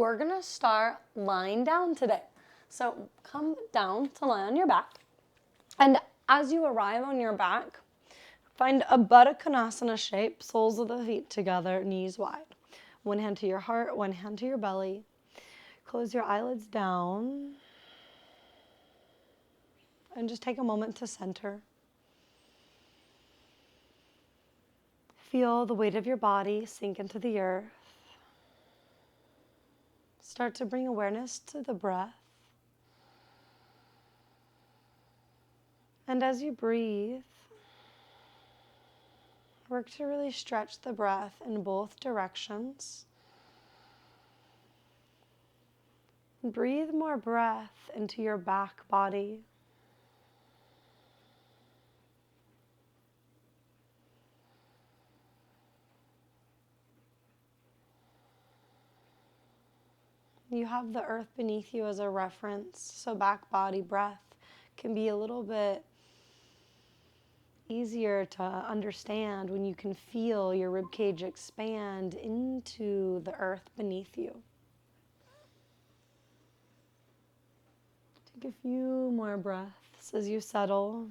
we're gonna start lying down today. So come down to lie on your back. And as you arrive on your back, find a padangustasana shape, soles of the feet together, knees wide. One hand to your heart, one hand to your belly. Close your eyelids down. And just take a moment to center. Feel the weight of your body sink into the earth. Start to bring awareness to the breath. And as you breathe, work to really stretch the breath in both directions. Breathe more breath into your back body. You have the earth beneath you as a reference, so back body breath can be a little bit easier to understand when you can feel your ribcage expand into the earth beneath you. Take a few more breaths as you settle.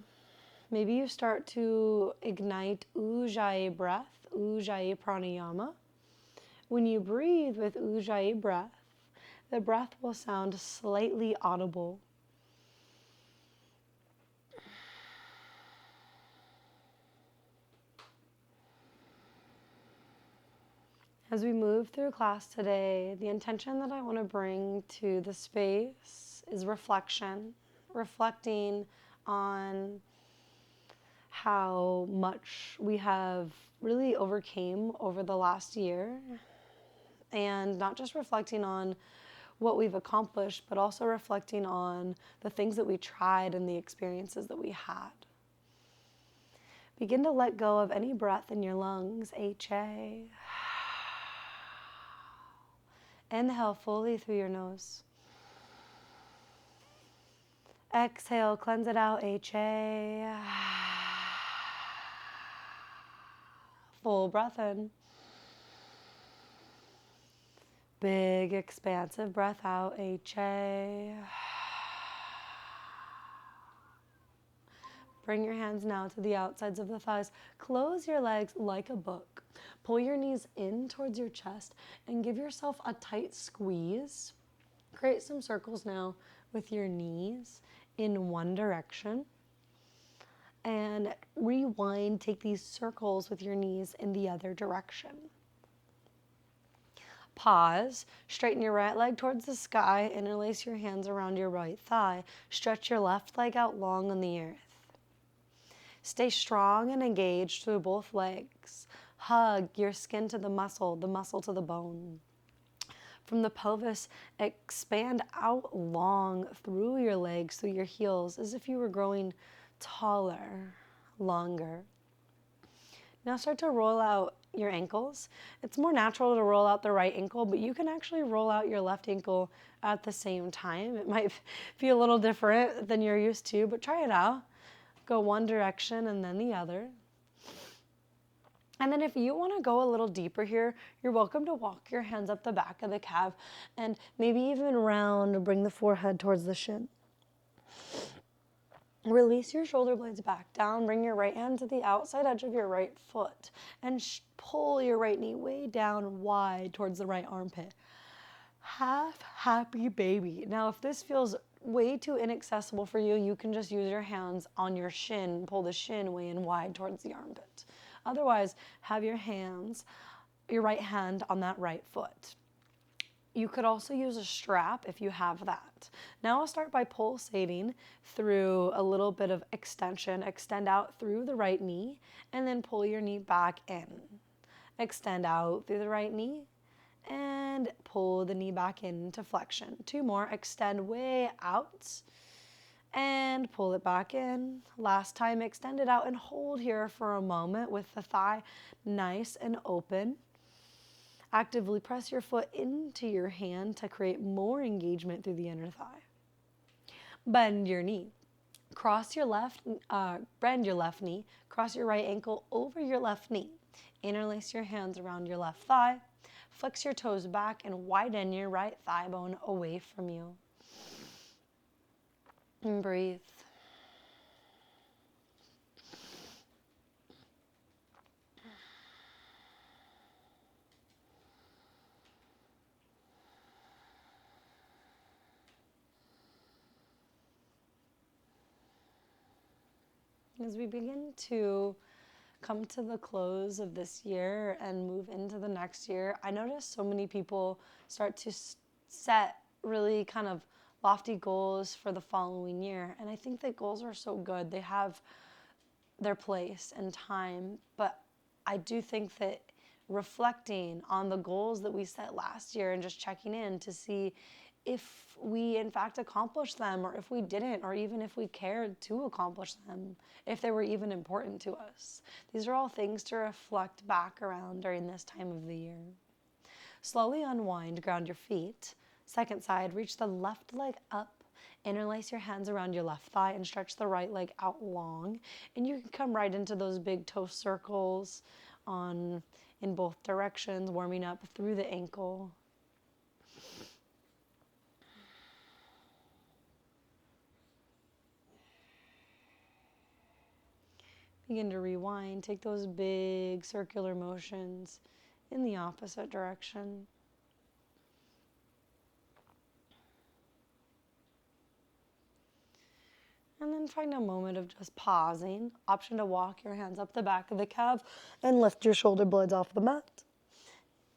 Maybe you start to ignite ujjayi breath, ujjayi pranayama. When you breathe with ujjayi breath, the breath will sound slightly audible. As we move through class today, the intention that I want to bring to the space is reflection, reflecting on how much we have really overcame over the last year, and not just reflecting on what we've accomplished, but also reflecting on the things that we tried and the experiences that we had. Begin to let go of any breath in your lungs, HA. Inhale fully through your nose. Exhale, cleanse it out, HA. Full breath in. Big, expansive breath out, HA. Bring your hands now to the outsides of the thighs. Close your legs like a book. Pull your knees in towards your chest and give yourself a tight squeeze. Create some circles now with your knees in one direction. And rewind, take these circles with your knees in the other direction. Pause, straighten your right leg towards the sky, interlace your hands around your right thigh. Stretch your left leg out long on the earth. Stay strong and engaged through both legs. Hug your skin to the muscle to the bone. From the pelvis, expand out long through your legs, through your heels, as if you were growing taller, longer. Now start to roll out your ankles. It's more natural to roll out the right ankle, but you can actually roll out your left ankle at the same time. It might feel a little different than you're used to, but try it out. Go one direction and then the other. And then if you want to go a little deeper here, you're welcome to walk your hands up the back of the calf and maybe even round and bring the forehead towards the shin. Release your shoulder blades back down. Bring your right hand to the outside edge of your right foot and pull your right knee way down wide towards the right armpit. Half happy baby. Now, if this feels way too inaccessible for you, you can just use your hands on your shin, pull the shin way in wide towards the armpit. Otherwise, have your right hand on that right foot. You could also use a strap if you have that. Now I'll start by pulsating through a little bit of extension. Extend out through the right knee and then pull your knee back in. Extend out through the right knee and pull the knee back into flexion. Two more. Extend way out and pull it back in. Last time, extend it out and hold here for a moment with the thigh nice and open. Actively press your foot into your hand to create more engagement through the inner thigh. Bend your knee. Bend your left knee. Cross your right ankle over your left knee. Interlace your hands around your left thigh. Flex your toes back and widen your right thigh bone away from you. And breathe. As we begin to come to the close of this year and move into the next year, I notice so many people start to set really kind of lofty goals for the following year. And I think that goals are so good. They have their place and time. But I do think that reflecting on the goals that we set last year and just checking in to see if we in fact accomplished them, or if we didn't, or even if we cared to accomplish them, if they were even important to us. These are all things to reflect back around during this time of the year. Slowly unwind, ground your feet. Second side, reach the left leg up. Interlace your hands around your left thigh and stretch the right leg out long. And you can come right into those big toe circles in both directions, warming up through the ankle. Begin to rewind. Take those big circular motions in the opposite direction. And then find a moment of just pausing. Option to walk your hands up the back of the calf and lift your shoulder blades off the mat.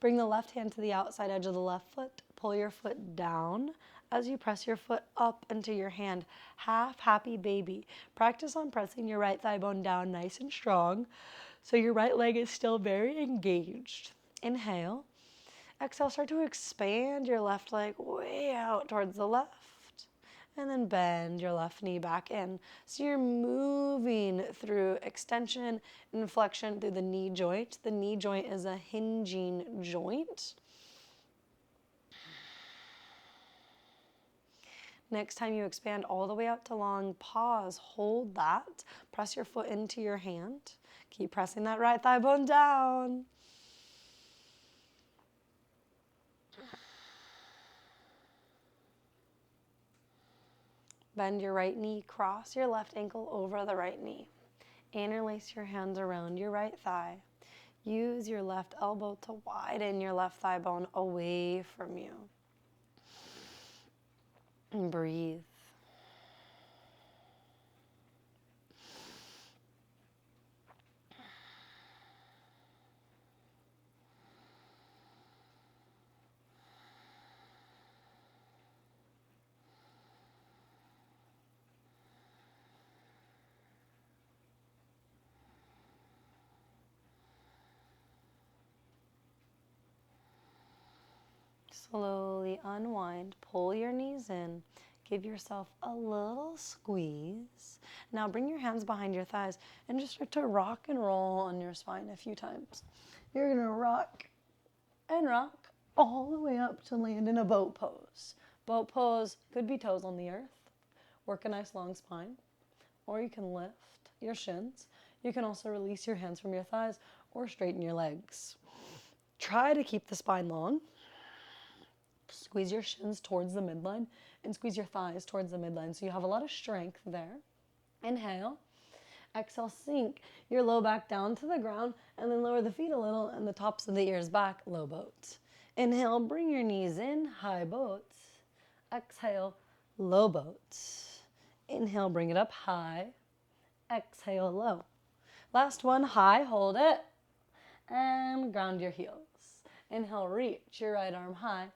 Bring the left hand to the outside edge of the left foot. Pull your foot down as you press your foot up into your hand. Half happy baby. Practice on pressing your right thigh bone down nice and strong so your right leg is still very engaged. Inhale. Exhale, start to expand your left leg way out towards the left. And then bend your left knee back in. So you're moving through extension and flexion through the knee joint. The knee joint is a hinging joint. Next time you expand all the way out to long, pause, hold that. Press your foot into your hand. Keep pressing that right thigh bone down. Bend your right knee, cross your left ankle over the right knee. Interlace your hands around your right thigh. Use your left elbow to widen your left thigh bone away from you. And breathe. Slowly unwind, pull your knees in, give yourself a little squeeze. Now bring your hands behind your thighs and just start to rock and roll on your spine a few times. You're gonna rock and rock all the way up to land in a boat pose. Boat pose could be toes on the earth, work a nice long spine, or you can lift your shins. You can also release your hands from your thighs or straighten your legs. Try to keep the spine long. Squeeze your shins towards the midline and squeeze your thighs towards the midline so you have a lot of strength there. Inhale. Exhale, sink your low back down to the ground and then lower the feet a little and the tops of the ears back, low boat. Inhale, bring your knees in, high boat. Exhale, low boat. Inhale, bring it up high. Exhale, low. Last one, high, hold it. And ground your heels. Inhale, reach your right arm high.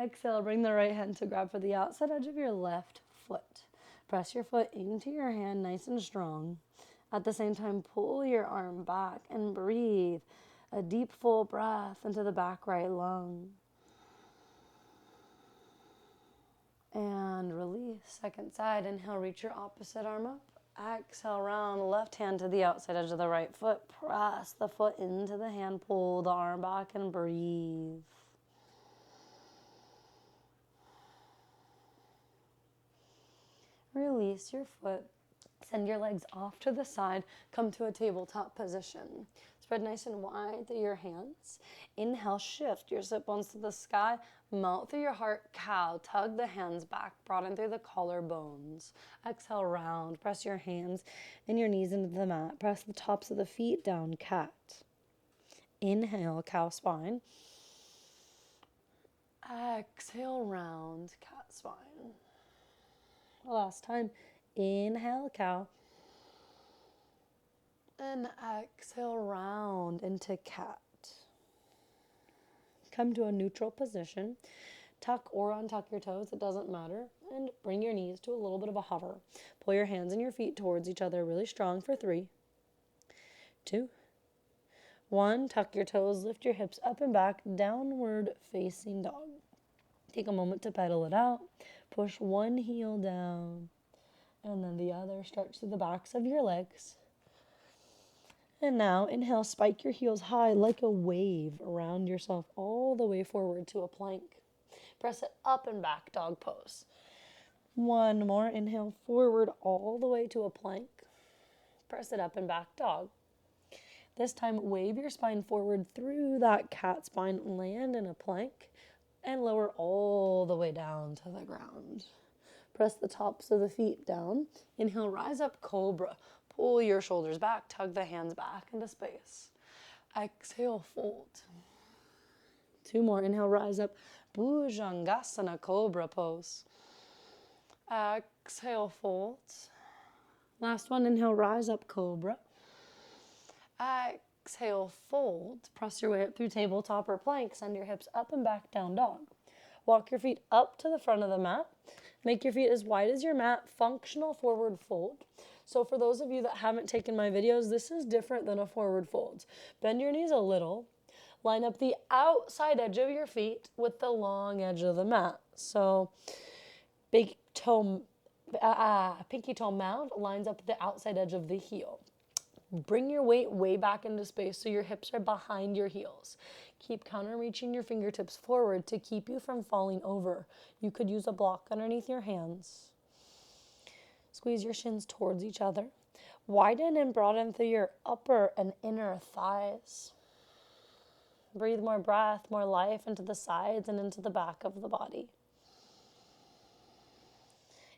Exhale, bring the right hand to grab for the outside edge of your left foot. Press your foot into your hand nice and strong. At the same time, pull your arm back and breathe a deep, full breath into the back right lung. And release. Second side, inhale, reach your opposite arm up. Exhale, round left hand to the outside edge of the right foot. Press the foot into the hand, pull the arm back and breathe. Release your foot. Send your legs off to the side. Come to a tabletop position. Spread nice and wide through your hands. Inhale, shift your sit bones to the sky. Melt through your heart, cow. Tug the hands back, broaden through the collarbones. Exhale, round. Press your hands and your knees into the mat. Press the tops of the feet down, cat. Inhale, cow spine. Exhale, round, cat spine. Last time. Inhale, cow. And exhale, round into cat. Come to a neutral position. Tuck or untuck your toes, it doesn't matter. And bring your knees to a little bit of a hover. Pull your hands and your feet towards each other really strong for 3, 2, 1. Tuck your toes, lift your hips up and back, downward facing dog. Take a moment to pedal it out. Push one heel down and then the other. Stretch through the backs of your legs. And now, inhale, spike your heels high like a wave around yourself all the way forward to a plank. Press it up and back, dog pose. One more, inhale, forward all the way to a plank. Press it up and back, dog. This time, wave your spine forward through that cat spine, land in a plank, and lower all the way down to the ground. Press the tops of the feet down. Inhale, rise up, cobra. Pull your shoulders back, tug the hands back into space. Exhale, fold. 2 more, inhale, rise up, bhujangasana, cobra pose. Exhale, fold. Last one, inhale, rise up, cobra. Exhale, fold. Press your way up through tabletop or plank. Send your hips up and back, down dog. Walk your feet up to the front of the mat. Make your feet as wide as your mat. Functional forward fold. So for those of you that haven't taken my videos, this is different than a forward fold. Bend your knees a little. Line up the outside edge of your feet with the long edge of the mat. So pinky toe mound lines up the outside edge of the heel. Bring your weight way back into space so your hips are behind your heels. Keep counter-reaching your fingertips forward to keep you from falling over. You could use a block underneath your hands. Squeeze your shins towards each other. Widen and broaden through your upper and inner thighs. Breathe more breath, more life into the sides and into the back of the body.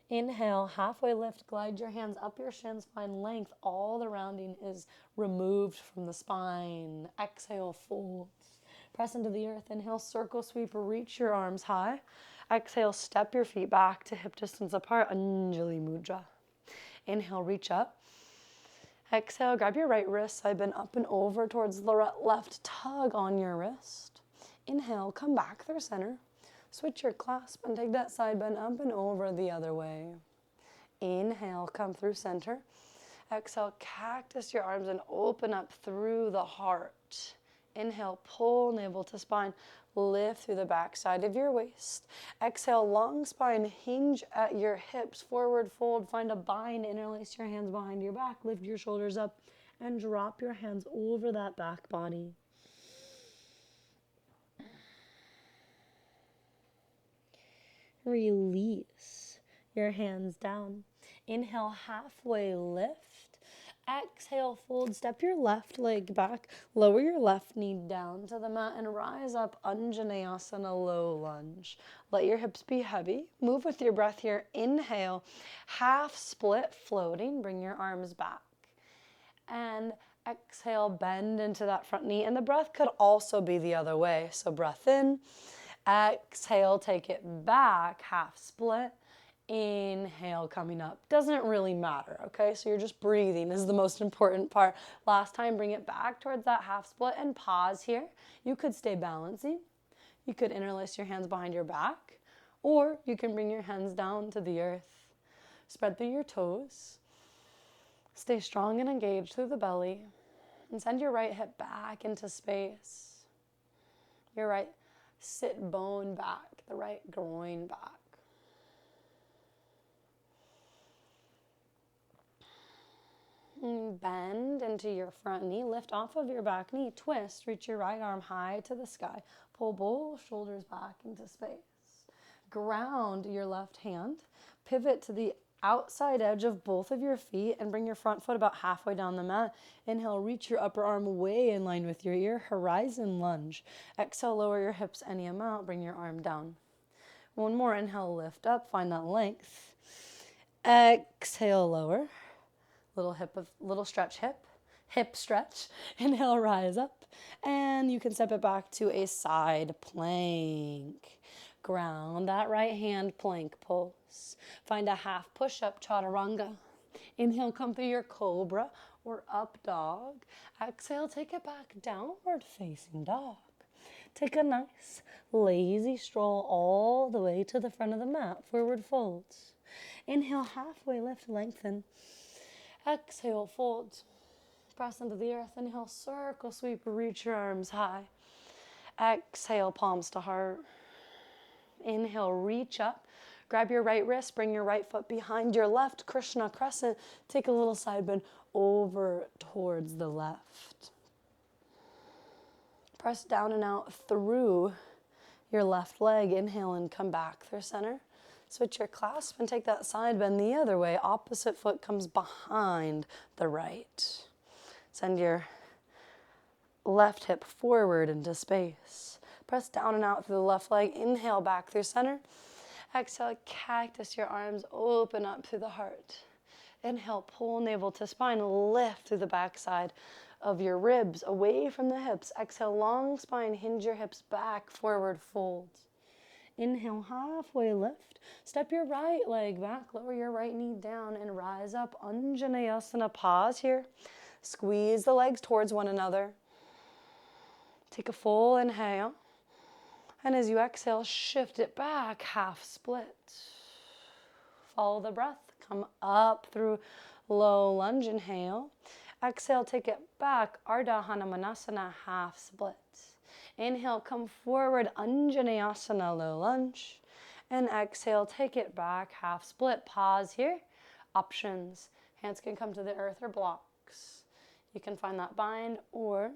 Inhale, halfway lift, glide your hands up your shins, find length. All the rounding is removed from the spine. Exhale, fold. Press into the earth. Inhale, circle sweep, reach your arms high. Exhale, step your feet back to hip distance apart, Anjali Mudra. Inhale, reach up. Exhale, grab your right wrist, side bend up and over towards the left, tug on your wrist. Inhale, come back through center. Switch your clasp and take that side bend up and over the other way. Inhale, come through center. Exhale, cactus your arms and open up through the heart. Inhale, pull navel to spine. Lift through the back side of your waist. Exhale, long spine, hinge at your hips. Forward fold, find a bind. Interlace your hands behind your back. Lift your shoulders up and drop your hands over that back body. Release your hands down. Inhale, halfway lift. Exhale, fold. Step your left leg back. Lower your left knee down to the mat and rise up, Anjaneyasana, low lunge. Let your hips be heavy. Move with your breath here. Inhale, half split, floating. Bring your arms back. And exhale, bend into that front knee. And the breath could also be the other way. So breath in. Exhale, take it back, half split. Inhale, coming up. Doesn't really matter, okay? So you're just breathing is the most important part. Last time, bring it back towards that half split and pause here. You could stay balancing. You could interlace your hands behind your back, or you can bring your hands down to the earth. Spread through your toes. Stay strong and engaged through the belly. And send your right hip back into space. Your right sit bone back, the right groin back. Bend into your front knee, lift off of your back knee, twist, reach your right arm high to the sky, pull both shoulders back into space. Ground your left hand, pivot to the outside edge of both of your feet and bring your front foot about halfway down the mat. Inhale, reach your upper arm way in line with your ear, horizon lunge. Exhale, lower your hips any amount, bring your arm down. One more, inhale, lift up, find that length. Exhale, lower. Little stretch hip stretch. Inhale, rise up, and you can step it back to a side plank. Ground that right hand, plank pose. Find a half push-up, chaturanga. Inhale, come through your cobra or up dog. Exhale, take it back, downward facing dog. Take a nice lazy stroll all the way to the front of the mat, forward folds. Inhale, halfway lift, lengthen. Exhale, fold. Press into the earth. Inhale, circle sweep, reach your arms high. Exhale, palms to heart. Inhale, reach up. Grab your right wrist, bring your right foot behind your left, Krishna crescent. Take a little side bend over towards the left. Press down and out through your left leg. Inhale and come back through center. Switch your clasp and take that side bend the other way. Opposite foot comes behind the right. Send your left hip forward into space. Press down and out through the left leg. Inhale back through center. Exhale, cactus your arms, open up through the heart. Inhale, pull navel to spine, lift through the backside of your ribs, away from the hips. Exhale, long spine, hinge your hips back, forward fold. Inhale, halfway lift. Step your right leg back, lower your right knee down and rise up. Anjaneyasana, pause here. Squeeze the legs towards one another. Take a full inhale. And as you exhale, shift it back, half split. Follow the breath. Come up through low lunge, inhale. Exhale, take it back, ardha hanumanasana, half split. Inhale, come forward, anjaneyasana, low lunge. And exhale, take it back, half split. Pause here. Options. Hands can come to the earth or blocks. You can find that bind or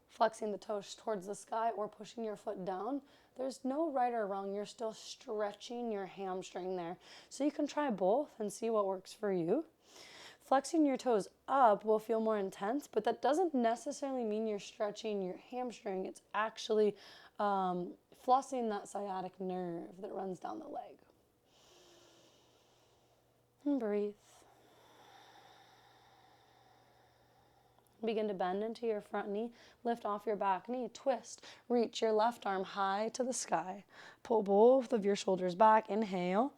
flexing the toes towards the sky or pushing your foot down. There's no right or wrong. You're still stretching your hamstring there. So you can try both and see what works for you. Flexing your toes up will feel more intense, but that doesn't necessarily mean you're stretching your hamstring. It's actually flossing that sciatic nerve that runs down the leg. And breathe. Begin to bend into your front knee, lift off your back knee, twist, reach your left arm high to the sky. Pull both of your shoulders back, inhale.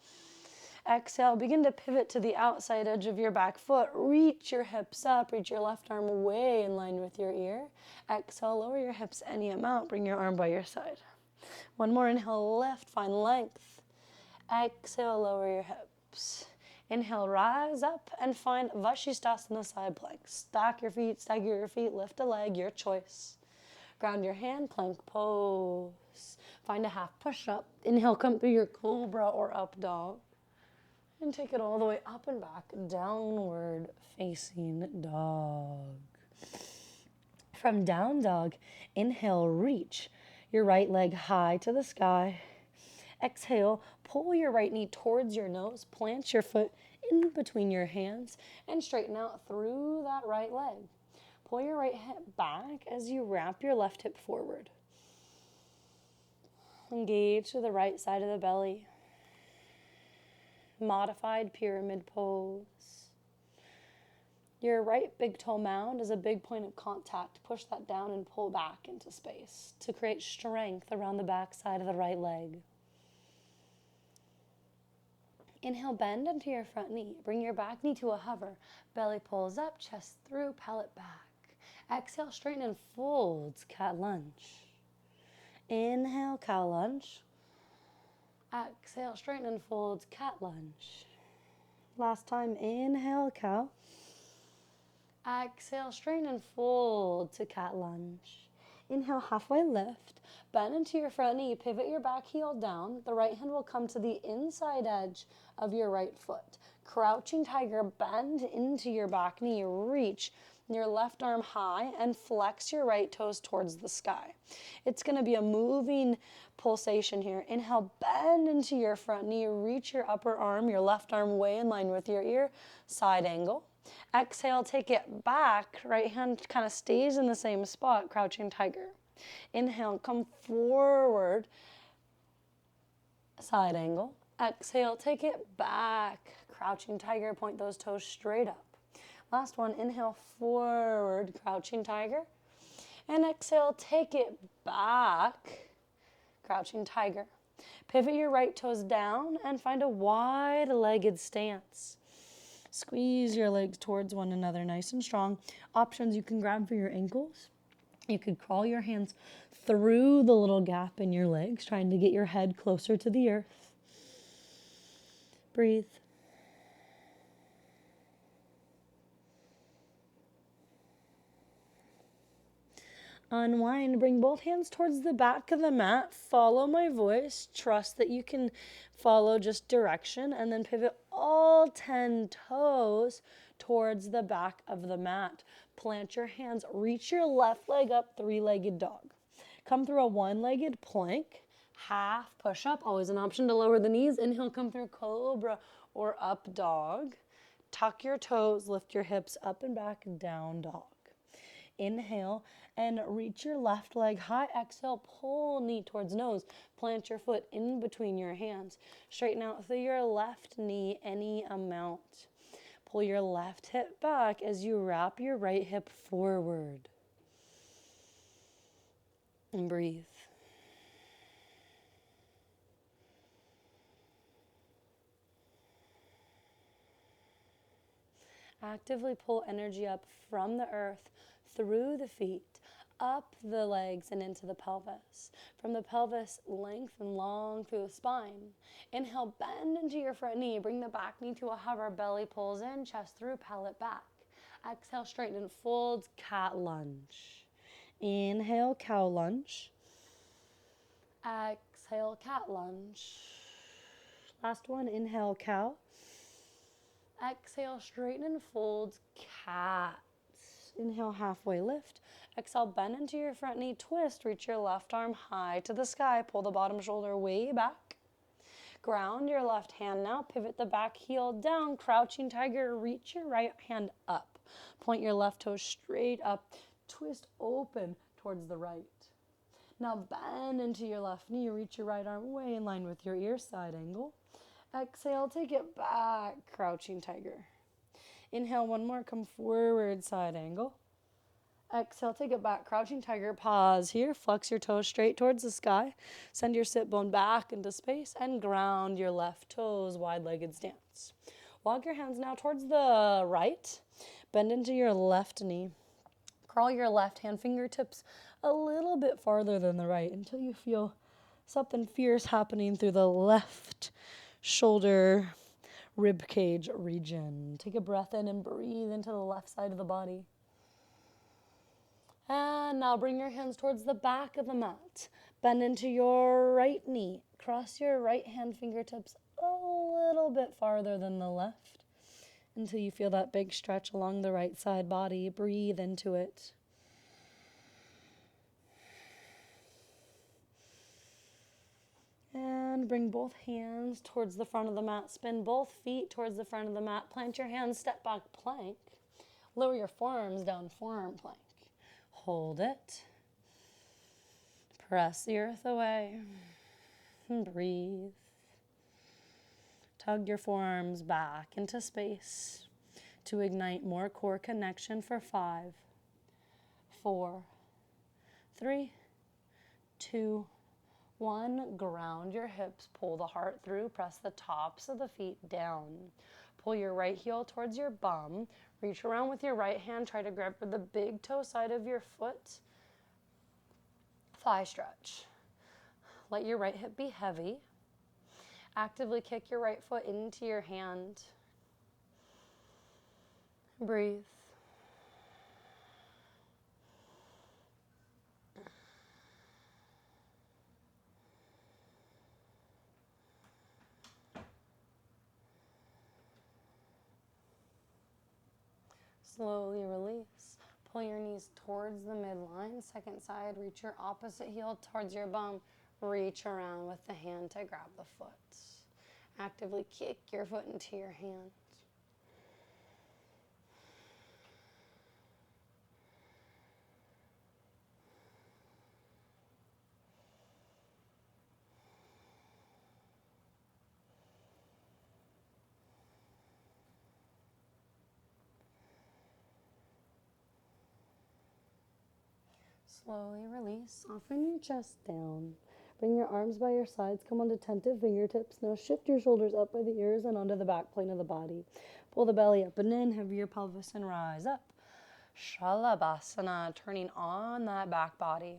Exhale, begin to pivot to the outside edge of your back foot. Reach your hips up, reach your left arm way in line with your ear. Exhale, lower your hips any amount, bring your arm by your side. One more, inhale, lift, find length. Exhale, lower your hips. Inhale, rise up and find vashistasana, side plank. Stack your feet, stagger your feet, lift a leg, your choice. Ground your hand, plank pose. Find a half push-up. Inhale, come through your cobra or up dog. And take it all the way up and back, downward facing dog. From down dog, inhale, reach your right leg high to the sky. Exhale, pull your right knee towards your nose, plant your foot in between your hands, and straighten out through that right leg. Pull your right hip back as you wrap your left hip forward. Engage to the right side of the belly. Modified pyramid pose. Your right big toe mound is a big point of contact. Push that down and pull back into space to create strength around the back side of the right leg. Inhale, bend into your front knee. Bring your back knee to a hover. Belly pulls up, chest through, pellet back. Exhale, straighten and fold, cat lunge. Inhale, cow lunge. Exhale, straighten and fold, cat lunge. Last time, inhale, cow. Exhale, straighten and fold to cat lunge. Inhale, halfway lift. Bend into your front knee. Pivot your back heel down. The right hand will come to the inside edge of your right foot. Crouching tiger, bend into your back knee. Reach your left arm high and flex your right toes towards the sky. It's going to be a moving pulsation here. Inhale, bend into your front knee, reach your upper arm, your left arm way in line with your ear, side angle. Exhale, take it back, right hand kind of stays in the same spot, crouching tiger. Inhale, come forward, side angle. Exhale, take it back, crouching tiger, point those toes straight up. Last one, inhale, forward, crouching tiger. And exhale, take it back, crouching tiger. Pivot your right toes down and find a wide-legged stance. Squeeze your legs towards one another nice and strong. Options, you can grab for your ankles. You could crawl your hands through the little gap in your legs, trying to get your head closer to the earth. Breathe. Unwind, bring both hands towards the back of the mat, follow my voice, trust that you can follow just direction, and then pivot all 10 toes towards the back of the mat. Plant your hands, reach your left leg up, three-legged dog. Come through a one-legged plank, half push-up, always an option to lower the knees. Inhale, come through cobra or up dog. Tuck your toes, lift your hips up and back, down dog. Inhale and reach your left leg high. Exhale, pull knee towards nose. Plant your foot in between your hands. Straighten out through your left knee any amount. Pull your left hip back as you wrap your right hip forward. And breathe. Actively pull energy up from the earth, through the feet, up the legs and into the pelvis. From the pelvis, lengthen long through the spine. Inhale, bend into your front knee. Bring the back knee to a hover. Belly pulls in, chest through, palate back. Exhale, straighten and fold, cat lunge. Inhale, cow lunge. Exhale, cat lunge. Last one, inhale, cow. Exhale, straighten and fold, cat. Inhale, halfway lift. Exhale, bend into your front knee, twist, reach your left arm high to the sky, pull the bottom shoulder way back. Ground your left hand now, pivot the back heel down, crouching tiger, reach your right hand up. Point your left toe straight up, twist open towards the right. Now bend into your left knee, reach your right arm way in line with your ear, side angle. Exhale, take it back, crouching tiger. Inhale, one more, come forward, side angle. Exhale, take it back, crouching tiger, pause here, flex your toes straight towards the sky, send your sit bone back into space, and ground your left toes, wide-legged stance. Walk your hands now towards the right, bend into your left knee, crawl your left hand fingertips a little bit farther than the right until you feel something fierce happening through the left shoulder, rib cage region. Take a breath in and breathe into the left side of the body. And now bring your hands towards the back of the mat. Bend into your right knee. Cross your right hand fingertips a little bit farther than the left until you feel that big stretch along the right side body. Breathe into it. And bring both hands towards the front of the mat. Spin both feet towards the front of the mat. Plant your hands, step back, plank. Lower your forearms down, forearm plank. Hold it. Press the earth away. And breathe. Tug your forearms back into space to ignite more core connection for 5, 4, 3, 2, 1, ground your hips, pull the heart through, press the tops of the feet down. Pull your right heel towards your bum, reach around with your right hand, try to grab for the big toe side of your foot. Thigh stretch. Let your right hip be heavy. Actively kick your right foot into your hand. Breathe. Slowly release. Pull your knees towards the midline. Second side, reach your opposite heel towards your bum. Reach around with the hand to grab the foot. Actively kick your foot into your hand. Slowly release, soften your chest down. Bring your arms by your sides, come onto attentive fingertips. Now shift your shoulders up by the ears and onto the back plane of the body. Pull the belly up and in, heavy your pelvis and rise up. Shalabasana, turning on that back body.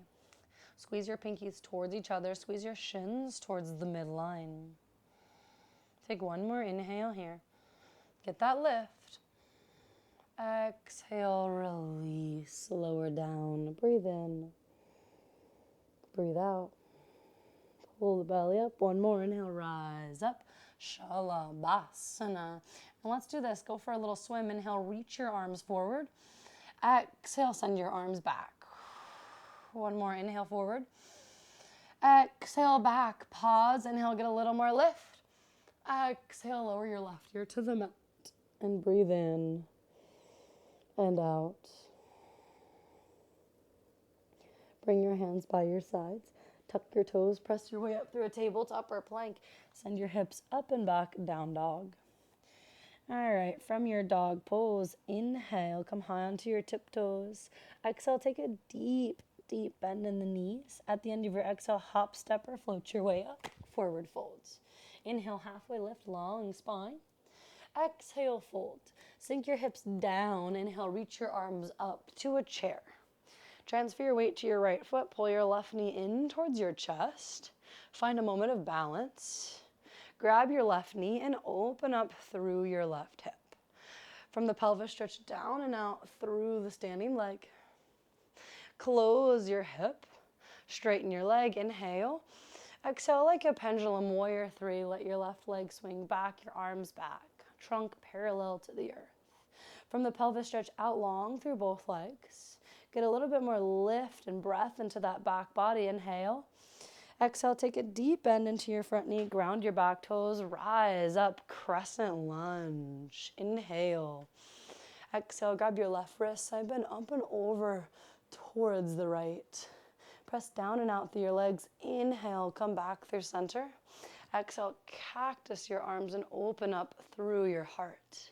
Squeeze your pinkies towards each other, squeeze your shins towards the midline. Take one more inhale here. Get that lift. Exhale, release, lower down. Breathe in. Breathe out. Pull the belly up. One more inhale, rise up. Shalabasana. And let's do this. Go for a little swim. Inhale, reach your arms forward. Exhale, send your arms back. One more, inhale forward. Exhale back. Pause. Inhale, get a little more lift. Exhale, lower your left ear to the mat. And breathe in and out. Bring your hands by your sides. Tuck your toes. Press your way up through a tabletop or plank. Send your hips up and back, down dog. All right, from your dog pose, inhale, come high onto your tiptoes. Exhale, take a deep bend in the knees. At the end of your exhale, hop, step, or float your way up. Forward folds. Inhale, halfway lift, long spine. Exhale, fold. Sink your hips down. Inhale, reach your arms up to a chair. Transfer your weight to your right foot. Pull your left knee in towards your chest. Find a moment of balance. Grab your left knee and open up through your left hip. From the pelvis, stretch down and out through the standing leg. Close your hip. Straighten your leg. Inhale. Exhale like a pendulum, warrior three. Let your left leg swing back, your arms back. Trunk parallel to the earth. From the pelvis, stretch out long through both legs. Get a little bit more lift and breath into that back body. Inhale. Exhale, take a deep bend into your front knee. Ground your back toes. Rise up, crescent lunge. Inhale. Exhale, grab your left wrist. Side bend up and over towards the right. Press down and out through your legs. Inhale, come back through center. Exhale, cactus your arms and open up through your heart.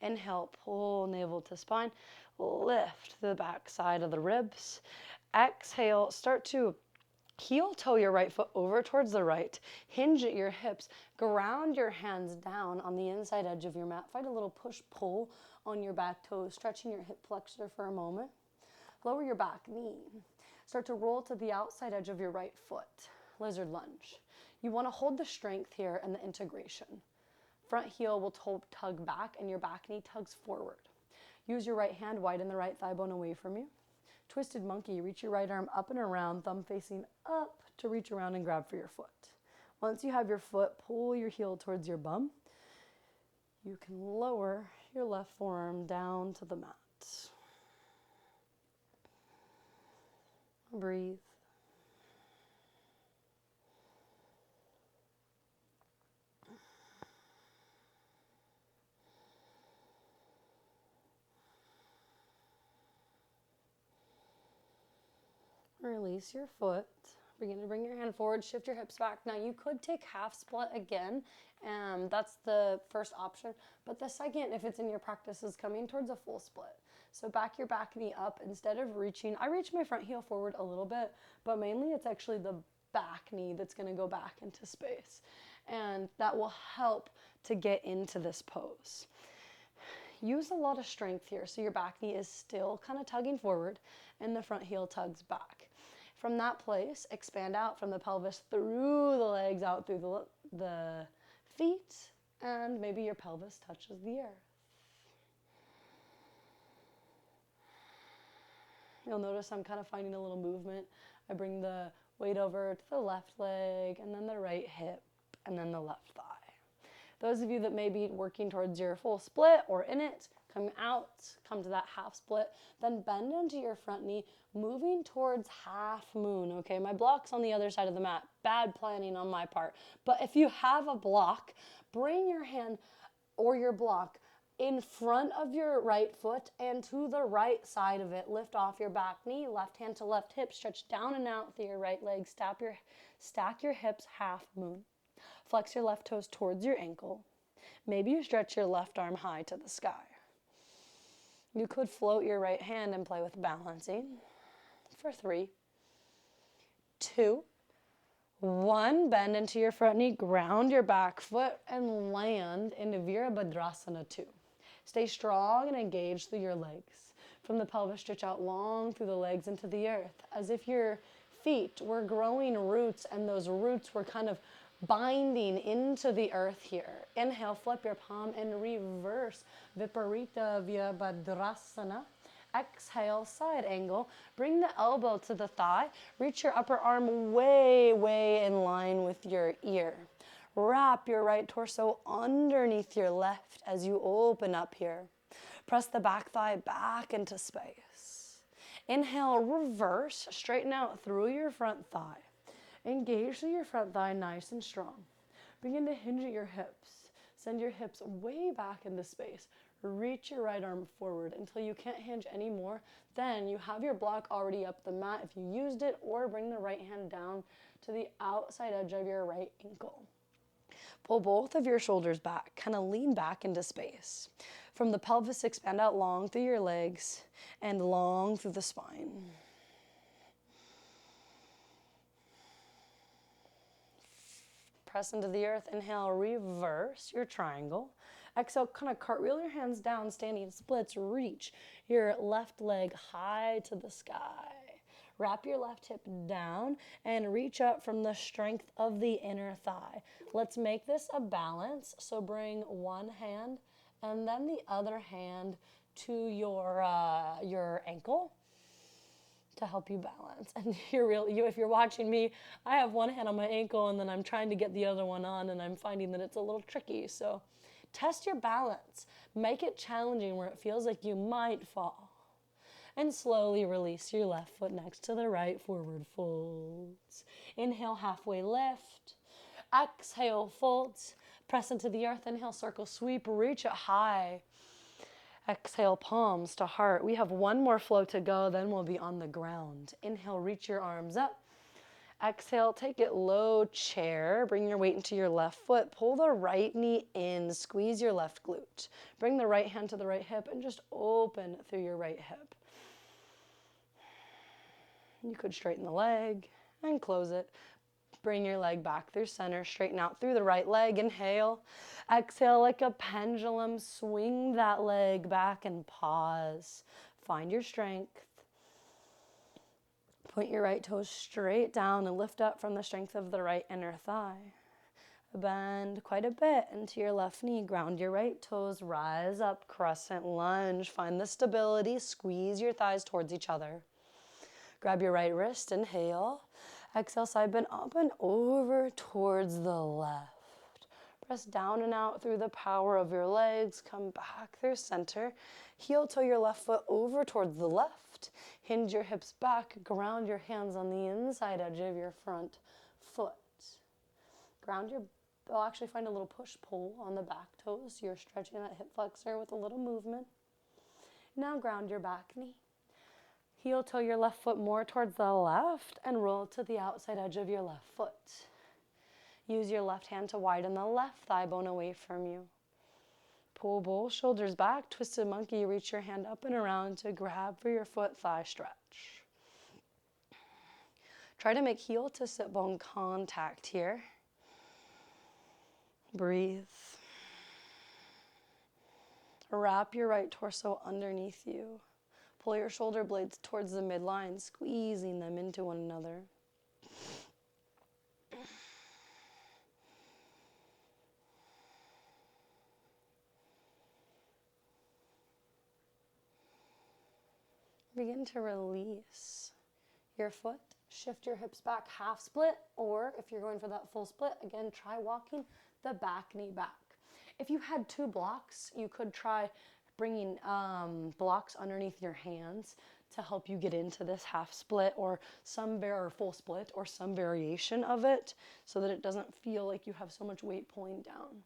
Inhale, pull navel to spine. Lift the back side of the ribs. Exhale, start to heel toe your right foot over towards the right. Hinge at your hips. Ground your hands down on the inside edge of your mat. Find a little push-pull on your back toes, stretching your hip flexor for a moment. Lower your back knee. Start to roll to the outside edge of your right foot. Lizard lunge. You want to hold the strength here and the integration. Front heel will tug back and your back knee tugs forward. Use your right hand, widen the right thigh bone away from you. Twisted monkey, reach your right arm up and around, thumb facing up to reach around and grab for your foot. Once you have your foot, pull your heel towards your bum. You can lower your left forearm down to the mat. Breathe. Release your foot. Begin to bring your hand forward, shift your hips back. Now you could take half split again. That's the first option. But the second, if it's in your practice, is coming towards a full split. So back your back knee up. Instead of reaching, I reach my front heel forward a little bit, but mainly it's actually the back knee that's going to go back into space. And that will help to get into this pose. Use a lot of strength here. So your back knee is still kind of tugging forward and the front heel tugs back. From that place, expand out from the pelvis through the legs, out through the feet, and maybe your pelvis touches the earth. You'll notice I'm kind of finding a little movement. I bring the weight over to the left leg, and then the right hip, and then the left thigh. Those of you that may be working towards your full split or in it, come out, come to that half split, then bend into your front knee, moving towards half moon, okay? My block's on the other side of the mat. Bad planning on my part. But if you have a block, bring your hand or your block in front of your right foot and to the right side of it. Lift off your back knee, left hand to left hip, stretch down and out through your right leg, stack your hips half moon. Flex your left toes towards your ankle. Maybe you stretch your left arm high to the sky. You could float your right hand and play with balancing for 3, 2, 1. Bend into your front knee, ground your back foot, and land into Virabhadrasana 2. Stay strong and engaged through your legs. From the pelvis, stretch out long through the legs into the earth, as if your feet were growing roots and those roots were kind of binding into the earth here. Inhale, flip your palm and reverse Viparita Virabhadrasana. Exhale, side angle. Bring the elbow to the thigh. Reach your upper arm way, way in line with your ear. Wrap your right torso underneath your left as you open up here. Press the back thigh back into space. Inhale, reverse, straighten out through your front thigh. Engage through your front thigh nice and strong. Begin to hinge at your hips. Send your hips way back into space. Reach your right arm forward until you can't hinge anymore. Then you have your block already up the mat if you used it, or bring the right hand down to the outside edge of your right ankle. Pull both of your shoulders back, kind of lean back into space. From the pelvis, expand out long through your legs and long through the spine. Press into the earth. Inhale, reverse your triangle. Exhale, kind of cartwheel your hands down, standing splits. Reach your left leg high to the sky. Wrap your left hip down and reach up from the strength of the inner thigh. Let's make this a balance. So bring one hand and then the other hand to your ankle to help you balance. And if you're watching me, I have one hand on my ankle and then I'm trying to get the other one on, and I'm finding that it's a little tricky. So test your balance. Make it challenging where it feels like you might fall. And slowly release your left foot next to the right, forward folds. Inhale, halfway lift. Exhale, folds. Press into the earth. Inhale, circle sweep. Reach it high. Exhale, palms to heart. We have one more flow to go, then we'll be on the ground. Inhale, reach your arms up. Exhale, take it low, chair. Bring your weight into your left foot. Pull the right knee in. Squeeze your left glute. Bring the right hand to the right hip and just open through your right hip. You could straighten the leg and close it. Bring your leg back through center. Straighten out through the right leg. Inhale. Exhale like a pendulum. Swing that leg back and pause. Find your strength. Point your right toes straight down and lift up from the strength of the right inner thigh. Bend quite a bit into your left knee. Ground your right toes. Rise up. Crescent lunge. Find the stability. Squeeze your thighs towards each other. Grab your right wrist. Inhale. Exhale, side bend up and over towards the left. Press down and out through the power of your legs. Come back through center. Heel toe your left foot over towards the left. Hinge your hips back. Ground your hands on the inside edge of your front foot. You'll actually find a little push-pull on the back toes. You're stretching that hip flexor with a little movement. Now ground your back knee. Heel toe your left foot more towards the left and roll to the outside edge of your left foot. Use your left hand to widen the left thigh bone away from you. Pull both shoulders back, twisted monkey. Reach your hand up and around to grab for your foot thigh stretch. Try to make heel to sit bone contact here. Breathe. Wrap your right torso underneath you. Pull your shoulder blades towards the midline, squeezing them into one another. Begin to release your foot. Shift your hips back, half split, or if you're going for that full split, again, try walking the back knee back. If you had 2 blocks, you could try bringing blocks underneath your hands to help you get into this half split or or full split or some variation of it so that it doesn't feel like you have so much weight pulling down.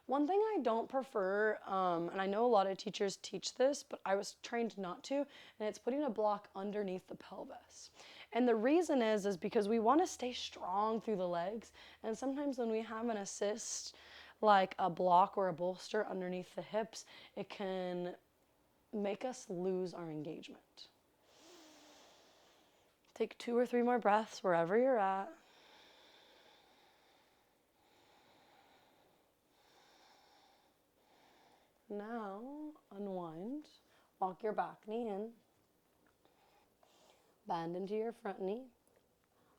One thing I don't prefer, and I know a lot of teachers teach this, but I was trained not to, and it's putting a block underneath the pelvis. And the reason is because we want to stay strong through the legs, and sometimes when we have an assist, like a block or a bolster underneath the hips, it can make us lose our engagement. Take 2 or 3 more breaths wherever you're at. Now, unwind. Walk your back knee in. Bend into your front knee.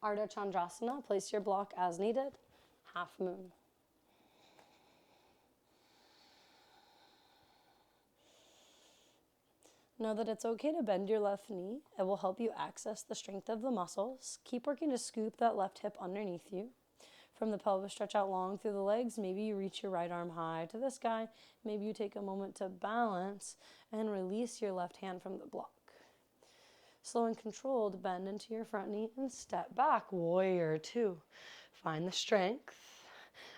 Ardha chandrasana. Place your block as needed. Half moon. Know that it's okay to bend your left knee. It will help you access the strength of the muscles. Keep working to scoop that left hip underneath you. From the pelvis, stretch out long through the legs. Maybe you reach your right arm high to the sky. Maybe you take a moment to balance and release your left hand from the block. Slow and controlled, bend into your front knee and step back. Warrior 2. Find the strength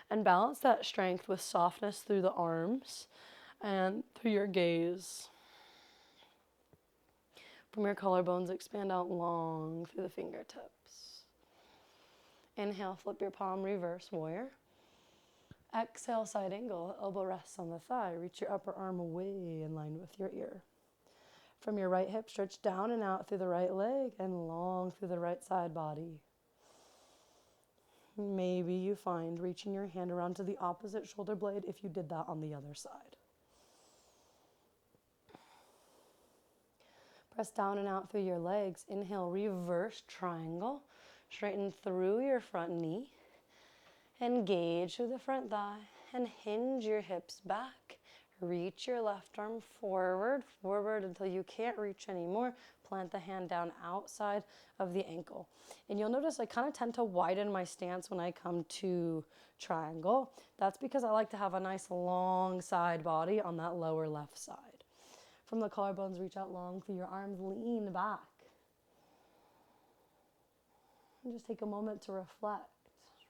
and balance that strength with softness through the arms and through your gaze. From your collarbones, expand out long through the fingertips. Inhale, flip your palm, reverse warrior. Exhale, side angle, elbow rests on the thigh. Reach your upper arm away in line with your ear. From your right hip, stretch down and out through the right leg and long through the right side body. Maybe you find reaching your hand around to the opposite shoulder blade if you did that on the other side. Press down and out through your legs. Inhale, reverse triangle. Straighten through your front knee. Engage through the front thigh and hinge your hips back. Reach your left arm forward until you can't reach anymore. Plant the hand down outside of the ankle. And you'll notice I kind of tend to widen my stance when I come to triangle. That's because I like to have a nice long side body on that lower left side. From the collarbones, reach out long through your arms, lean back. And just take a moment to reflect.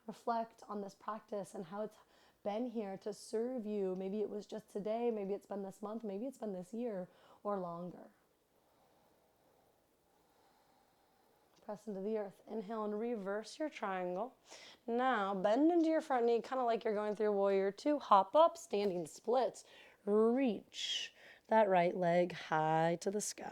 Reflect on this practice and how it's been here to serve you. Maybe it was just today, maybe it's been this month, maybe it's been this year or longer. Press into the earth. Inhale and reverse your triangle. Now bend into your front knee, kind of like you're going through warrior 2. Hop up, standing splits. Reach that right leg high to the sky.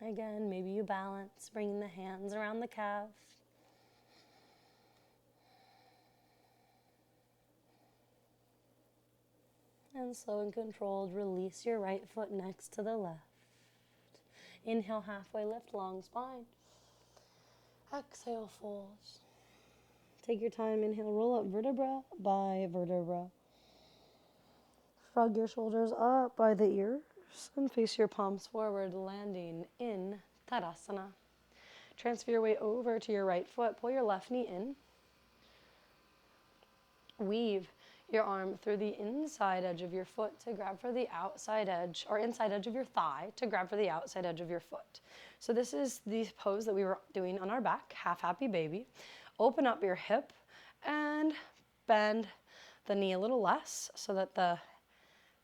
Again, maybe you balance, bringing the hands around the calf. And slow and controlled, release your right foot next to the left. Inhale, halfway lift, long spine. Exhale, folds. Take your time, inhale, roll up vertebra by vertebra. Shrug your shoulders up by the ears and face your palms forward, landing in uttanasana. Transfer your weight over to your right foot. Pull your left knee in. Weave your arm through the inside edge of your foot to grab for the outside edge, or inside edge of your thigh to grab for the outside edge of your foot. So this is the pose that we were doing on our back, half happy baby. Open up your hip and bend the knee a little less so that the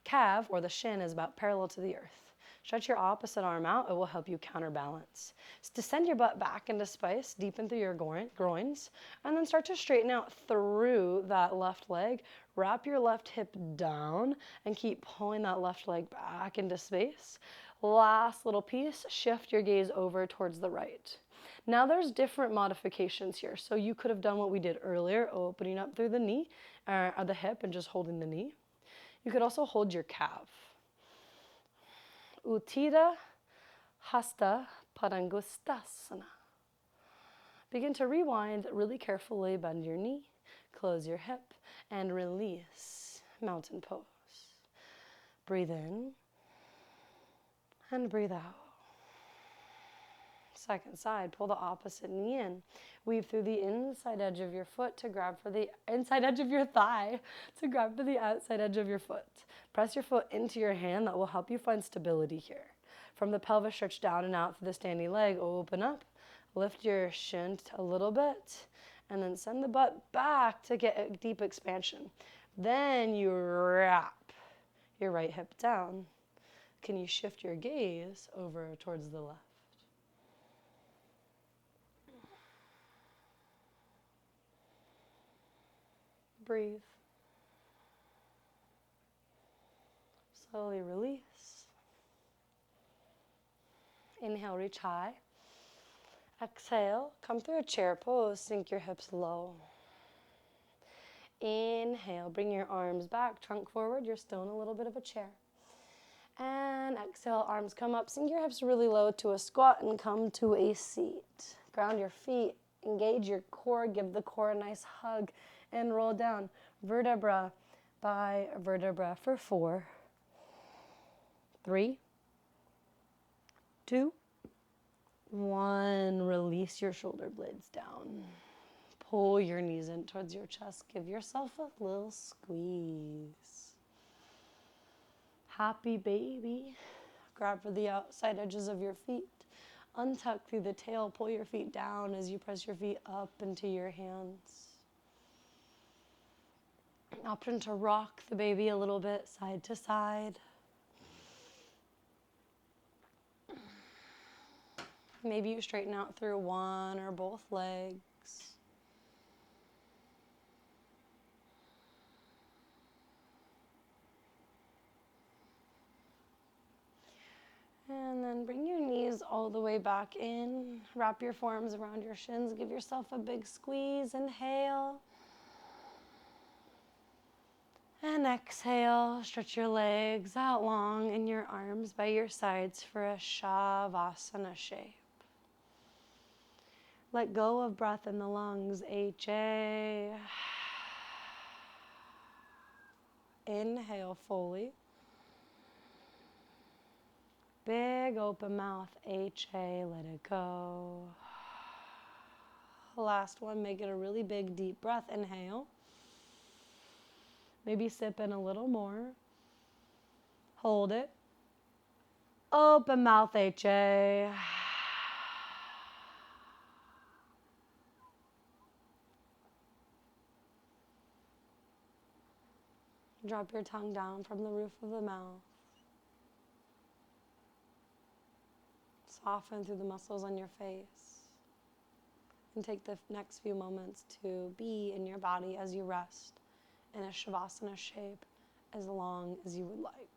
calf or the shin is about parallel to the earth. Stretch your opposite arm out. It will help you counterbalance. Descend your butt back into space, deepen through your groins, and then start to straighten out through that left leg. Wrap your left hip down and keep pulling that left leg back into space. Last little piece, shift your gaze over towards the right. Now there's different modifications here. So you could have done what we did earlier, opening up through the knee, or the hip and just holding the knee. You could also hold your calf. Utthita, hasta, padangustasana. Begin to rewind really carefully, bend your knee, close your hip, and release, mountain pose. Breathe in and breathe out. Second side, pull the opposite knee in. Weave through the inside edge of your foot to grab for the inside edge of your thigh to grab for the outside edge of your foot. Press your foot into your hand. That will help you find stability here. From the pelvis, stretch down and out through the standing leg. Open up. Lift your shin a little bit. And then send the butt back to get a deep expansion. Then you wrap your right hip down. Can you shift your gaze over towards the left? Breathe. Slowly release. Inhale, reach high. Exhale, come through a chair pose, sink your hips low. Inhale, bring your arms back, trunk forward, you're still in a little bit of a chair. And exhale, arms come up, sink your hips really low to a squat and come to a seat. Ground your feet, engage your core, give the core a nice hug, and roll down vertebra by vertebra for 4, 3, 2, 1. Release your shoulder blades down. Pull your knees in towards your chest. Give yourself a little squeeze. Happy baby. Grab for the outside edges of your feet. Untuck through the tail. Pull your feet down as you press your feet up into your hands. Option to rock the baby a little bit side to side. Maybe you straighten out through one or both legs. And then bring your knees all the way back in. Wrap your forearms around your shins. Give yourself a big squeeze. Inhale. And exhale. Stretch your legs out long and your arms by your sides for a shalabasana shape. Let go of breath in the lungs. HA. Inhale fully. Big open mouth. HA. Let it go. Last one. Make it a really big deep breath. Inhale. Maybe sip in a little more. Hold it. Open mouth. HA. Drop your tongue down from the roof of the mouth. Soften through the muscles on your face. And take the next few moments to be in your body as you rest in a shavasana shape as long as you would like.